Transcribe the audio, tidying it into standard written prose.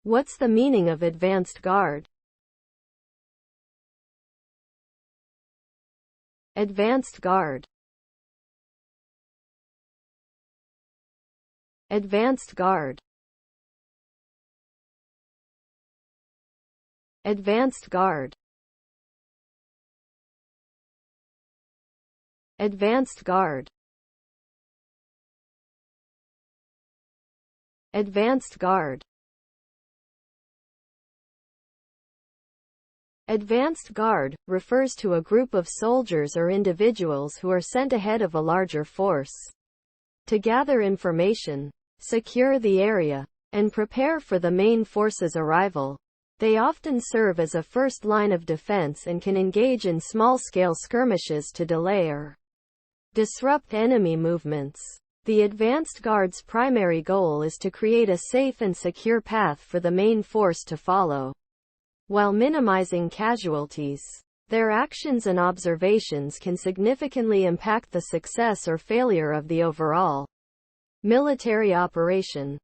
What's the meaning of advanced guard? Advanced guard. Advanced guard. Advanced guard. Advanced guard. Advanced guard. Advanced guard refers to a group of soldiers or individuals who are sent ahead of a larger force to gather information, secure the area, and prepare for the main force's arrival. They often serve as a first line of defense and can engage in small-scale skirmishes to delay or disrupt enemy movements. The advanced guard's primary goal is to create a safe and secure path for the main force to follow, while minimizing casualties. Their actions and observations can significantly impact the success or failure of the overall military operation.